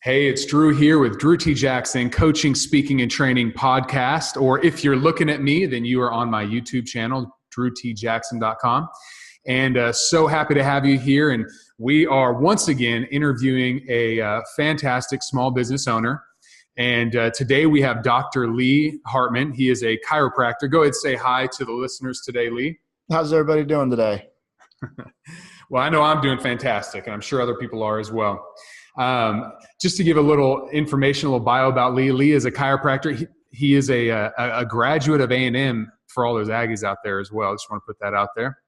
Hey, it's Drew here with Drew T. Jackson, Coaching, Speaking, and Training Podcast. Or if you're looking at me, then you are on my YouTube channel, drewtjackson.com. And so happy to have you here. And we are once again interviewing a fantastic small business owner. And today we have Dr. Lee Hartman. He is a chiropractor. Go ahead and say hi to the listeners today, Lee. How's everybody doing today? Well, I know I'm doing fantastic, and I'm sure other people are as well. Just to give a little information, a little bio about Lee. Lee is a chiropractor. He is a graduate of A&M for all those Aggies out there as well. I just want to put that out there.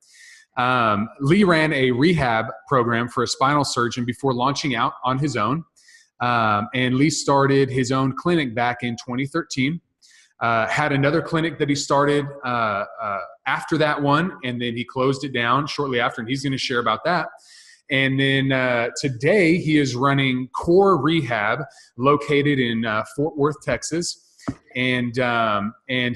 Lee ran a rehab program for a spinal surgeon before launching out on his own. And Lee started his own clinic back in 2013. Had another clinic that he started after that one, and then he closed it down shortly after, and he's going to share about that. And then today he is running Core Rehab, located in Fort Worth, Texas. And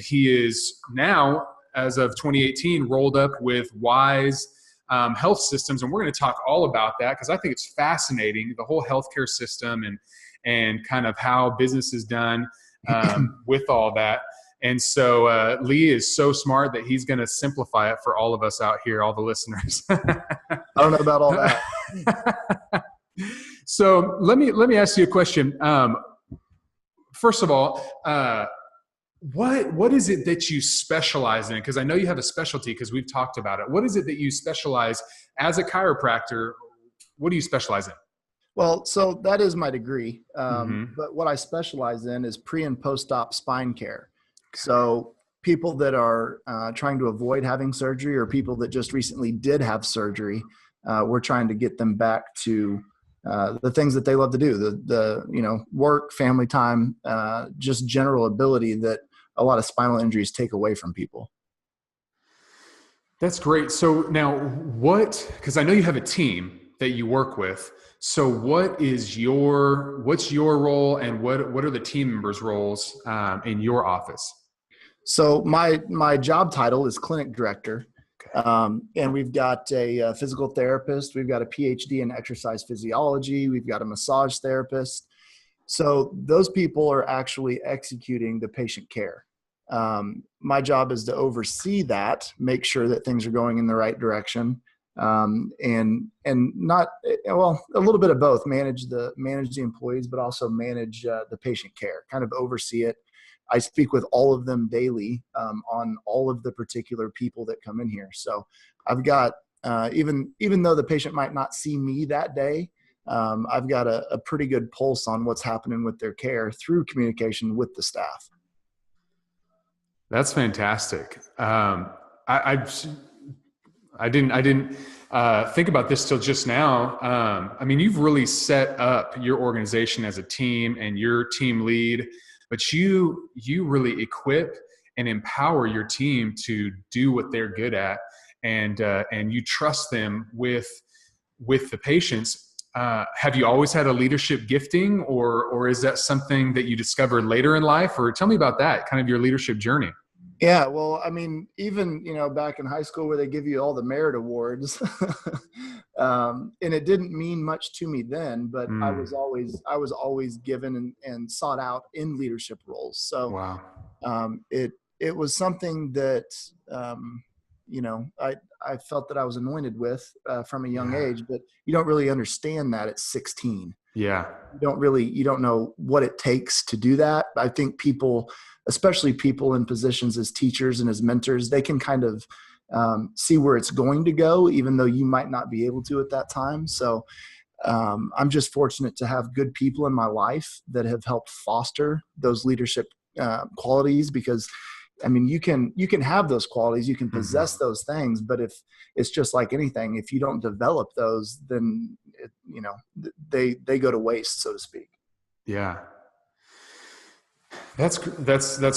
he is now, as of 2018, rolled up with Wise Health Systems. And we're going to talk all about that because I think it's fascinating, the whole healthcare system and kind of how business is done with all that. And so Lee is so smart that he's going to simplify it for all of us out here, all the listeners. I don't know about all that. So let me ask you a question. First of all, what is it that you specialize in? Because I know you have a specialty because we've talked about it. What is it that you specialize as a chiropractor? What do you specialize in? Well, so that is my degree. But what I specialize in is pre and post-op spine care. So people that are trying to avoid having surgery, or people that just recently did have surgery, we're trying to get them back to the things that they love to do, the work, family time, just general ability that a lot of spinal injuries take away from people. That's great. So now because I know you have a team that you work with. So what's your role, and what are the team members' roles in your office? So my job title is clinic director. And we've got a physical therapist. We've got a PhD in exercise physiology. We've got a massage therapist. So those people are actually executing the patient care. My job is to oversee that, make sure that things are going in the right direction. And not, well, a little bit of both, manage the employees, but also manage the patient care, kind of oversee it. I speak with all of them daily on all of the particular people that come in here. So I've got, even though the patient might not see me that day, I've got a pretty good pulse on what's happening with their care through communication with the staff. That's fantastic. I didn't think about this till just now. I mean, you've really set up your organization as a team, and your team lead, but you really equip and empower your team to do what they're good at, and you trust them with the patients. Have you always had a leadership gifting, or is that something that you discovered later in life? Or tell me about that, kind of your leadership journey. Yeah, well, I mean, even, back in high school where they give you all the merit awards, and it didn't mean much to me then, but I was always given and sought out in leadership roles. So wow. It was something that, I felt that I was anointed with from a young age, but you don't really understand that at 16. Yeah. You don't know what it takes to do that. I think people, especially people in positions as teachers and as mentors, they can kind of see where it's going to go, even though you might not be able to at that time. So I'm just fortunate to have good people in my life that have helped foster those leadership qualities, because I mean, you can have those qualities, you can possess those things, but if it's just like anything, if you don't develop those, then they go to waste, so to speak. Yeah. That's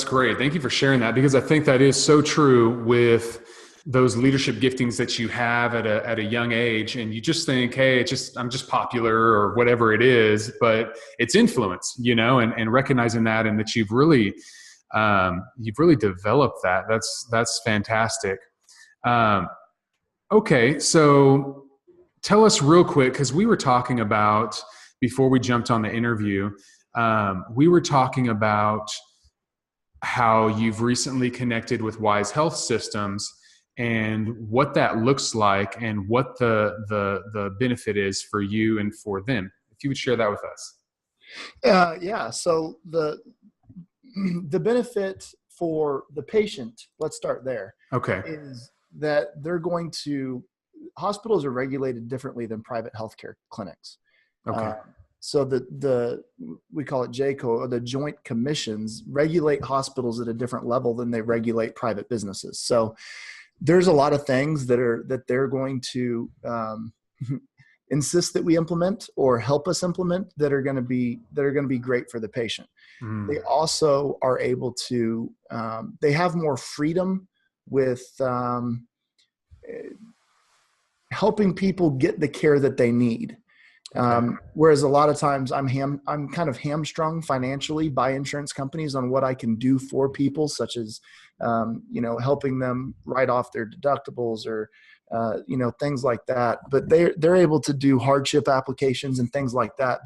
great. Thank you for sharing that, because I think that is so true with those leadership giftings that you have at a young age, and you just think, hey, I'm just popular or whatever it is, but it's influence, and recognizing that, and that you've really developed that. That's fantastic. Okay. So tell us real quick, because we were talking about before we jumped on the interview, we were talking about how you've recently connected with Wise Health Systems and what that looks like and what the benefit is for you and for them. If you would share that with us. Yeah. So the benefit for the patient, let's start there. Okay. Is that hospitals are regulated differently than private healthcare clinics. Okay. So we call it JCO, or the Joint Commissions, regulate hospitals at a different level than they regulate private businesses. So there's a lot of things that they're going to insist that we implement or help us implement that are going to be great for the patient. They also are able to they have more freedom with helping people get the care that they need. Whereas a lot of times I'm kind of hamstrung financially by insurance companies on what I can do for people, such as, helping them write off their deductibles or, things like that. But they're able to do hardship applications and things like that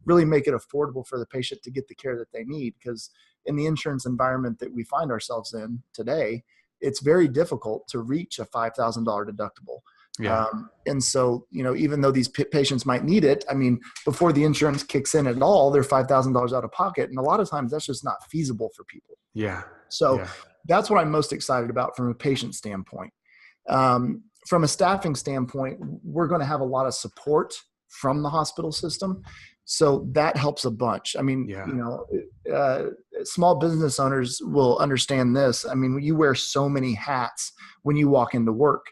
really make it affordable for the patient to get the care that they need. Because in the insurance environment that we find ourselves in today, it's very difficult to reach a $5,000 deductible. Yeah. And so, even though these patients might need it, I mean, before the insurance kicks in at all, they're $5,000 out of pocket. And a lot of times that's just not feasible for people. Yeah. So that's what I'm most excited about from a patient standpoint. From a staffing standpoint, we're going to have a lot of support from the hospital system. So that helps a bunch. I mean, small business owners will understand this. I mean, you wear so many hats when you walk into work.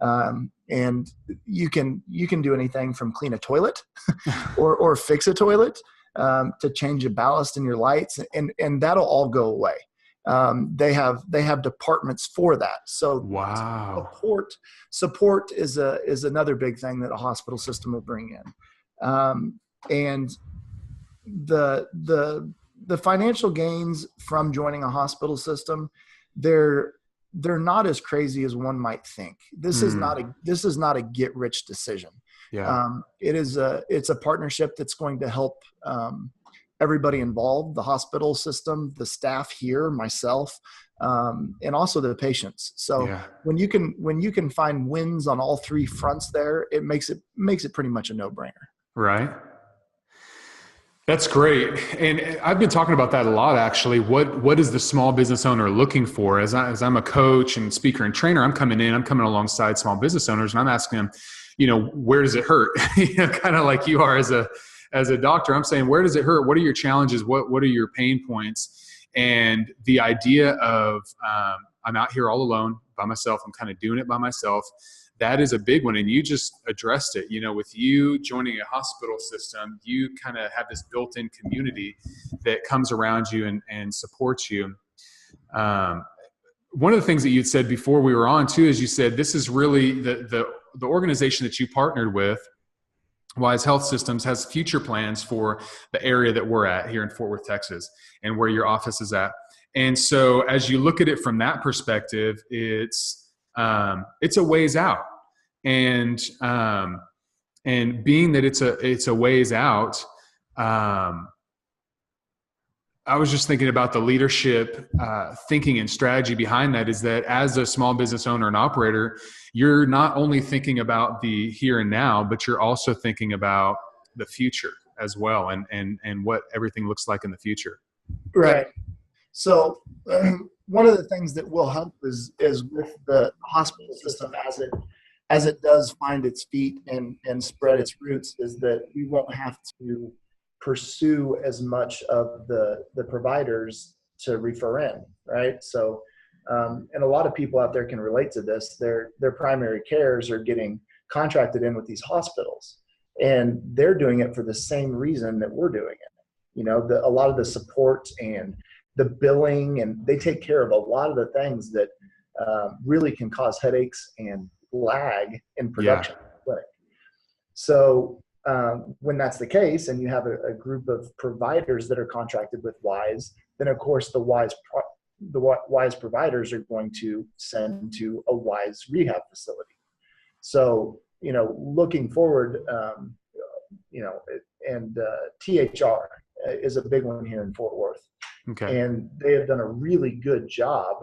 And you can do anything from clean a toilet or fix a toilet, to change a ballast in your lights, and that'll all go away. They have departments for that. So wow. Support is another big thing that a hospital system will bring in. And the financial gains from joining a hospital system, they're not as crazy as one might think. This is not a get rich decision. Yeah. It's a partnership that's going to help everybody involved, the hospital system, the staff here, myself, and also the patients. So when you can find wins on all three fronts there, it makes it pretty much a no-brainer. Right. That's great. And I've been talking about that a lot, actually. What is the small business owner looking for? As I'm a coach and speaker and trainer, I'm coming alongside small business owners, and I'm asking them, where does it hurt? Kind of like you are as a doctor. I'm saying, where does it hurt? What are your challenges? What are your pain points? And the idea of I'm out here all alone by myself. I'm kind of doing it by myself. That is a big one. And you just addressed it, with you joining a hospital system, you kind of have this built-in community that comes around you and supports you. One of the things that you'd said before we were on too, is you said, this is really the organization that you partnered with, Wise Health Systems, has future plans for the area that we're at here in Fort Worth, Texas, and where your office is at. And so as you look at it from that perspective, it's a ways out, and being that it's a ways out, I was just thinking about the leadership thinking and strategy behind that. Is that as a small business owner and operator, you're not only thinking about the here and now, but you're also thinking about the future as well, and what everything looks like in the future. Right. So one of the things that will help is with the hospital system as it does find its feet and spread its roots, is that we won't have to pursue as much of the providers to refer in, right? So, and a lot of people out there can relate to this. Their primary cares are getting contracted in with these hospitals, and they're doing it for the same reason that we're doing it. A lot of the support and the billing, and they take care of a lot of the things that really can cause headaches and lag in production in the clinic. So when that's the case, and you have a group of providers that are contracted with Wise, then of course the Wise providers are going to send to a Wise rehab facility. So looking forward, THR is a big one here in Fort Worth. Okay. And they have done a really good job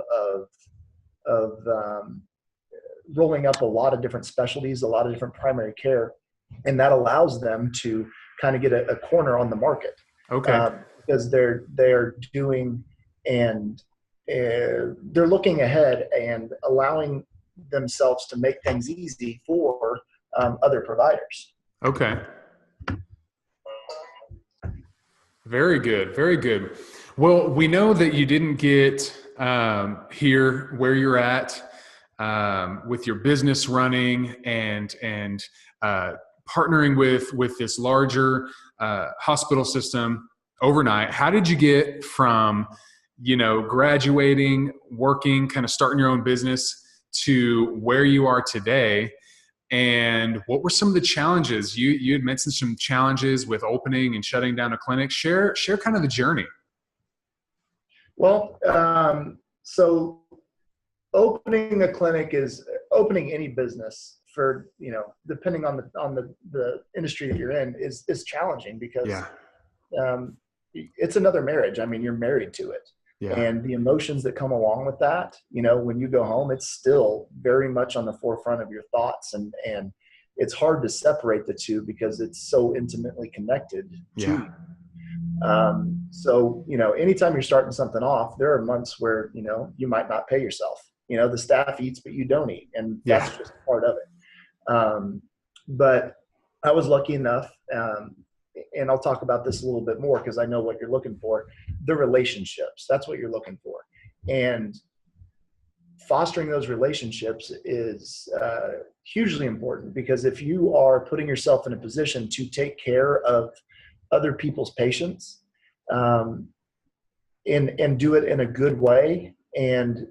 of rolling up a lot of different specialties, a lot of different primary care, and that allows them to kind of get a corner on the market. Okay. Because they're doing and they're looking ahead and allowing themselves to make things easy for other providers. Okay. Very good. Very good. Well, we know that you didn't get here where you're at with your business running and partnering with this larger hospital system overnight. How did you get from, graduating, working, kind of starting your own business to where you are today? And what were some of the challenges? You had mentioned some challenges with opening and shutting down a clinic. Share kind of the journey. Well, so opening a clinic is opening any business for, depending on the industry that you're in is challenging because it's another marriage. I mean, you're married to it. Yeah. And the emotions that come along with that, when you go home, it's still very much on the forefront of your thoughts, and it's hard to separate the two because it's so intimately connected to you. So, anytime you're starting something off, there are months where, you might not pay yourself. The staff eats, but you don't eat. And that's just part of it. But I was lucky enough, and I'll talk about this a little bit more because I know what you're looking for. The relationships, that's what you're looking for. And fostering those relationships is hugely important, because if you are putting yourself in a position to take care of other people's patients and do it in a good way and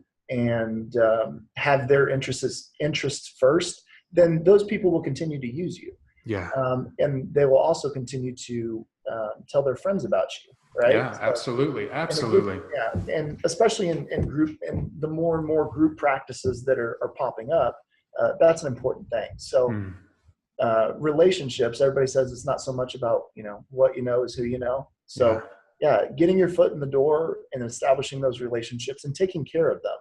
have their interests first, then those people will continue to use you. Yeah. And they will also continue to tell their friends about you, right? Yeah, absolutely. Absolutely. And especially in group, and the more and more group practices that are popping up, that's an important thing. So relationships, everybody says it's not so much about, what you know is who you know. So getting your foot in the door and establishing those relationships and taking care of them.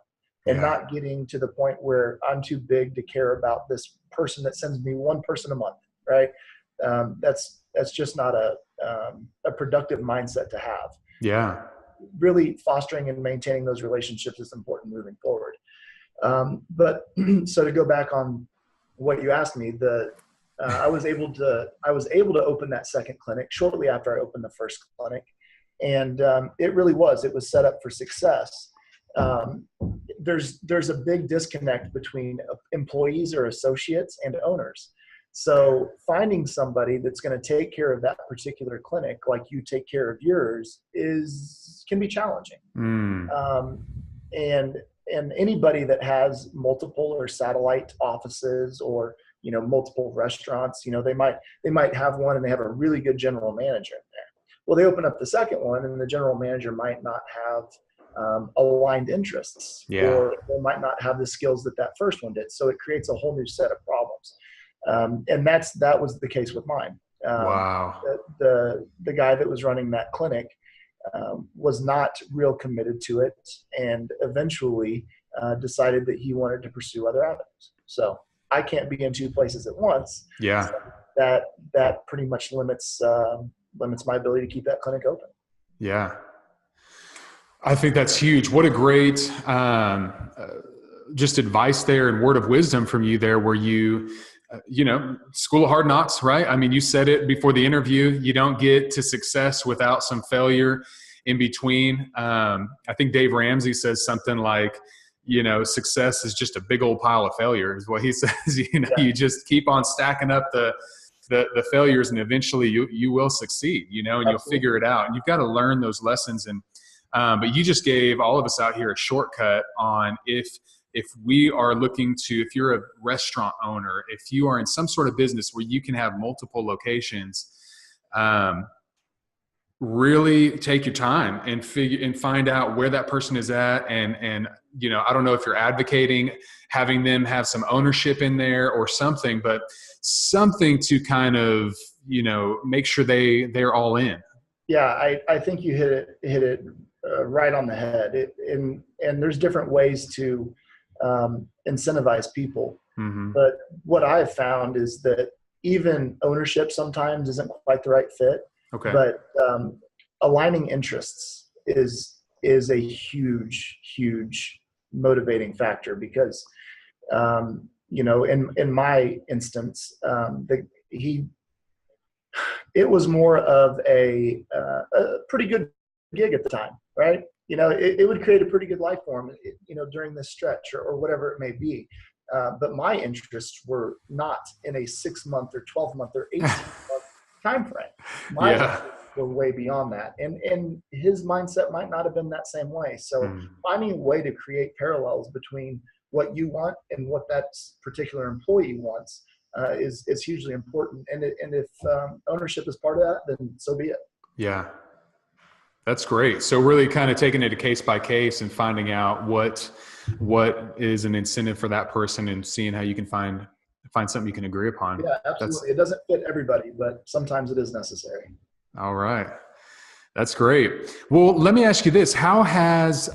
And not getting to the point where I'm too big to care about this person that sends me one person a month, right? That's just not a productive mindset to have. Yeah. Really fostering and maintaining those relationships is important moving forward. But so to go back on what you asked me, I was able to open that second clinic shortly after I opened the first clinic, and it was set up for success. There's a big disconnect between employees or associates and owners. So finding somebody that's going to take care of that particular clinic like you take care of yours can be challenging. And anybody that has multiple or satellite offices or multiple restaurants, they might have one and they have a really good general manager in there. Well, they open up the second one and the general manager might not have aligned interests, or they might not have the skills that first one did. So it creates a whole new set of problems. And that was the case with mine. Wow. The guy that was running that clinic was not real committed to it, and eventually decided that he wanted to pursue other avenues. So I can't be in two places at once. Yeah. So that pretty much limits my ability to keep that clinic open. Yeah. I think that's huge. What a great just advice there and word of wisdom from you there, where you school of hard knocks, right? I mean, you said it before the interview, you don't get to success without some failure in between. I think Dave Ramsey says something like, success is just a big old pile of failure is what he says. You just keep on stacking up the failures, and eventually you will succeed, and Absolutely. You'll figure it out. And you've got to learn those lessons. And but you just gave all of us out here a shortcut on if we are looking to, if you're a restaurant owner, if you are in some sort of business where you can have multiple locations, really take your time and find out where that person is at. And I don't know if you're advocating having them have some ownership in there or something, but something to kind of, make sure they're all in. Yeah, I think you hit it right on the head. And there's different ways to incentivize people. Mm-hmm. But what I've found is that even ownership sometimes isn't quite the right fit. Okay. But aligning interests is a huge motivating factor, because in my instance, it was more of a pretty good gig at the time, right? It would create a pretty good life for him, during this stretch or whatever it may be. But my interests were not in a 6-month or 12-month or 18-month time frame. My interests were way beyond that. And his mindset might not have been that same way. So finding a way to create parallels between what you want and what that particular employee wants is hugely important. And if ownership is part of that, then so be it. Yeah. That's great. So really kind of taking it a case by case and finding out what is an incentive for that person and seeing how you can find something you can agree upon. Yeah, absolutely. It doesn't fit everybody, but sometimes it is necessary. All right. That's great. Well, let me ask you this. How has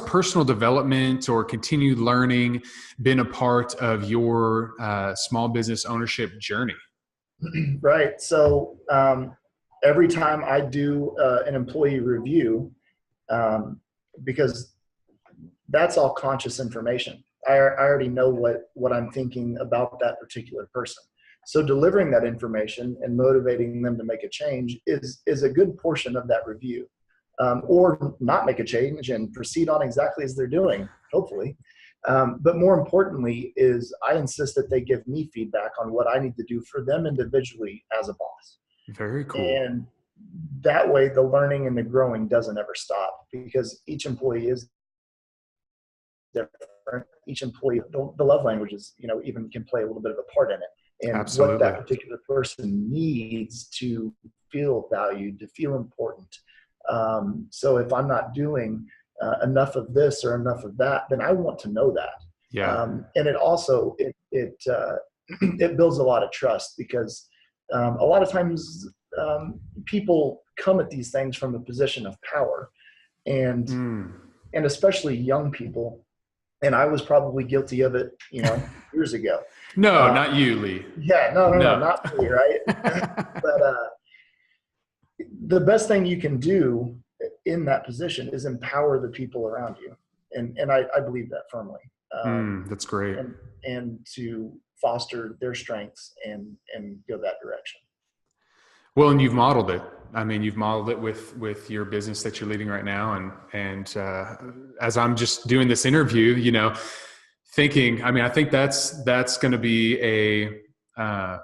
personal development or continued learning been a part of your small business ownership journey? Right. So every time I do an employee review, because that's all conscious information. I already know what I'm thinking about that particular person. So delivering that information and motivating them to make a change is a good portion of that review. Or not make a change and proceed on exactly as they're doing, hopefully. But more importantly is I insist that they give me feedback on what I need to do for them individually as a boss. Very cool. And that way the learning and the growing doesn't ever stop, because each employee is different. Each employee, the love languages, even can play a little bit of a part in it. And Absolutely. what that particular person needs to feel valued, to feel important. So if I'm not doing enough of this or enough of that, then I want to know that. Yeah. And it also, it builds a lot of trust, because a lot of times people come at these things from a position of power, and especially young people. And I was probably guilty of it, years ago. No, not you, Lee. Yeah, no, not me, right? But the best thing you can do in that position is empower the people around you. And I believe that firmly. That's great. And to foster their strengths and go that direction. Well, and you've modeled it. I mean, you've modeled it with your business that you're leading right now. And as I'm just doing this interview, thinking, I think that's going to be a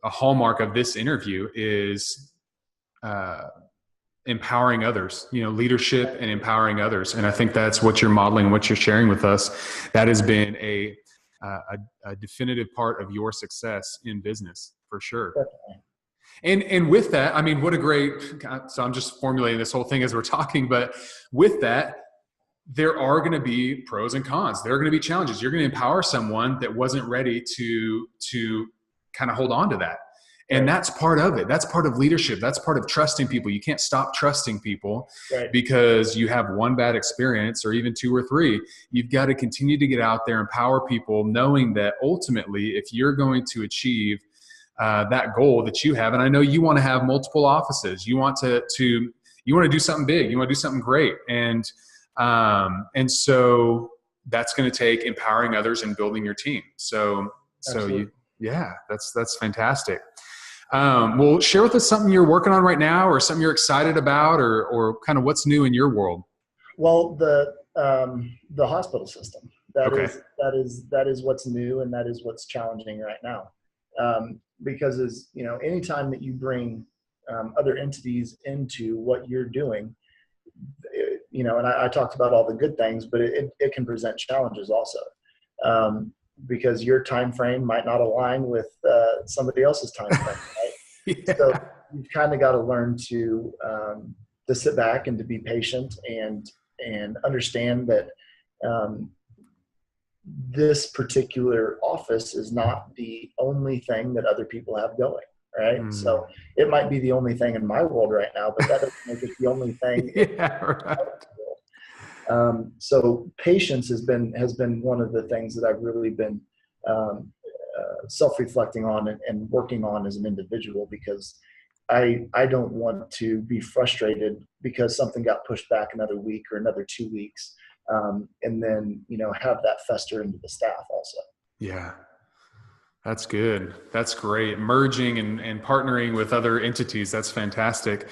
hallmark of this interview is empowering others, leadership and empowering others. And I think that's what you're modeling, what you're sharing with us. That has been a definitive part of your success in business, for sure. Definitely. And with that, what a great, so I'm just formulating this whole thing as we're talking, but with that, there are going to be pros and cons. There are going to be challenges. You're going to empower someone that wasn't ready to kind of hold on to that. And that's part of it. That's part of leadership. That's part of trusting people. You can't stop trusting people because you have one bad experience or even 2 or 3. You've got to continue to get out there, empower people, knowing that ultimately, if you're going to achieve that goal that you have, and I know you want to have multiple offices, you want to you want to do something big, you want to do something great, and so that's going to take empowering others and building your team. So that's fantastic. Well, share with us something you're working on right now, or something you're excited about, or kind of what's new in your world. Well, the hospital system, that is what's new, and that is what's challenging right now. Because anytime that you bring other entities into what you're doing, and I talked about all the good things, but it can present challenges also, because your time frame might not align with somebody else's time frame, right? Yeah. So you've kind of got to learn to sit back and to be patient and understand that this particular office is not the only thing that other people have going, right? So it might be the only thing in my world right now, but that doesn't make it the only thing Yeah, right. So patience has been one of the things that I've really been self-reflecting on and working on as an individual, because I don't want to be frustrated because something got pushed back another week or another 2 weeks, and then have that fester into the staff also. Yeah. That's good. That's great. Merging and partnering with other entities. That's fantastic.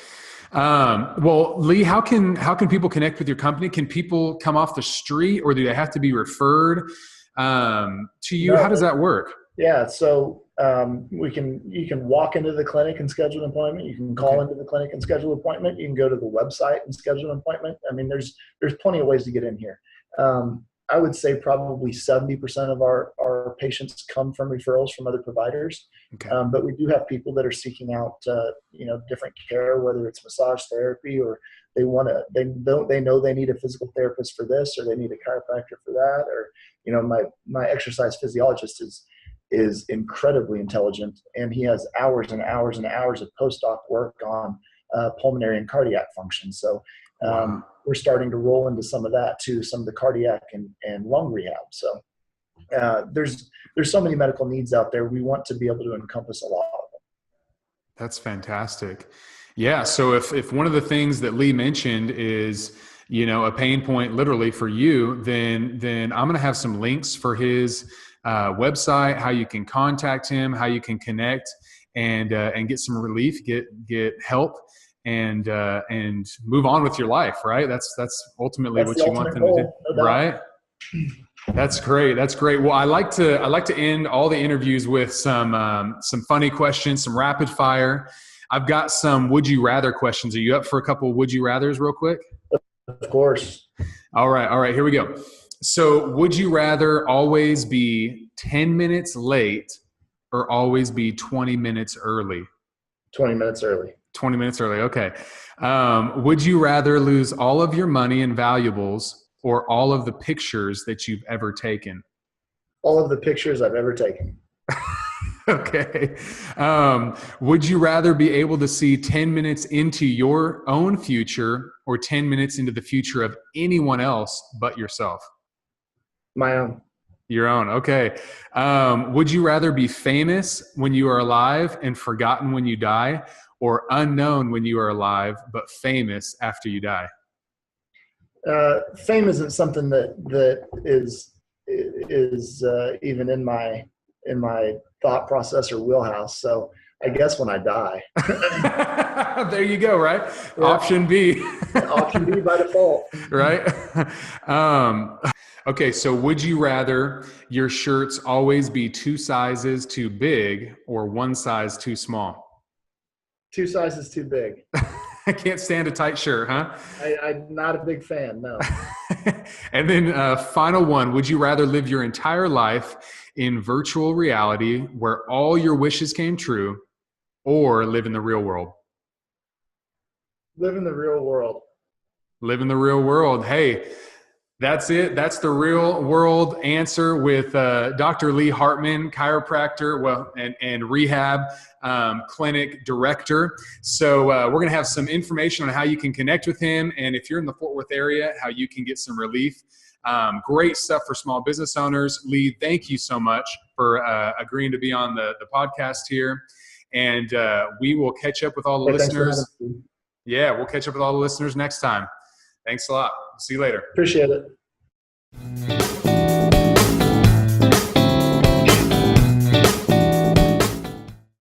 Well, Lee, how can people connect with your company? Can people come off the street, or do they have to be referred to you? How does that work? Yeah. So you can walk into the clinic and schedule an appointment. You can call into the clinic and schedule an appointment. You can go to the website and schedule an appointment. I mean, there's plenty of ways to get in here. I would say probably 70% of our patients come from referrals from other providers. Okay. But we do have people that are seeking out, different care, whether it's massage therapy, or they know they need a physical therapist for this, or they need a chiropractor for that. Or, my exercise physiologist is incredibly intelligent, and he has hours and hours and hours of post-op work on pulmonary and cardiac function. So, wow. We're starting to roll into some of that too, some of the cardiac and lung rehab. So there's so many medical needs out there. We want to be able to encompass a lot of them. That's fantastic. Yeah. So if one of the things that Lee mentioned is, a pain point literally for you, then I'm going to have some links for his website, how you can contact him, how you can connect and get some relief, get help, and move on with your life, right? That's ultimately what you want them to do, no right? That's great. That's great. Well, I like to end all the interviews with some funny questions, some rapid fire. I've got some would you rather questions. Are you up for a couple of would you rathers real quick? Of course. All right. Here we go. So would you rather always be 10 minutes late or always be 20 minutes early? 20 minutes early. 20 minutes early. Okay. Would you rather lose all of your money and valuables or all of the pictures that you've ever taken? All of the pictures I've ever taken. Okay. Would you rather be able to see 10 minutes into your own future or 10 minutes into the future of anyone else but yourself? My own. Your own. Okay. Would you rather be famous when you are alive and forgotten when you die, or unknown when you are alive, but famous after you die? Fame isn't something that is even in my thought process or wheelhouse. So I guess when I die. There you go, right? Yeah. Option B. Option B by default. Right? Okay, so would you rather your shirts always be 2 sizes too big or 1 size too small? 2 sizes too big. I can't stand a tight shirt, huh? I'm not a big fan, no. And then final one, would you rather live your entire life in virtual reality where all your wishes came true, or live in the real world? Live in the real world. Live in the real world. Hey, that's it. That's the real world answer with Dr. Lee Hartman, chiropractor, and rehab clinic director. So we're going to have some information on how you can connect with him, and if you're in the Fort Worth area, how you can get some relief. Great stuff for small business owners. Lee, thank you so much for agreeing to be on the podcast here, and we will catch up with all the listeners. Yeah, we'll catch up with all the listeners next time. Thanks a lot. See you later. Appreciate it.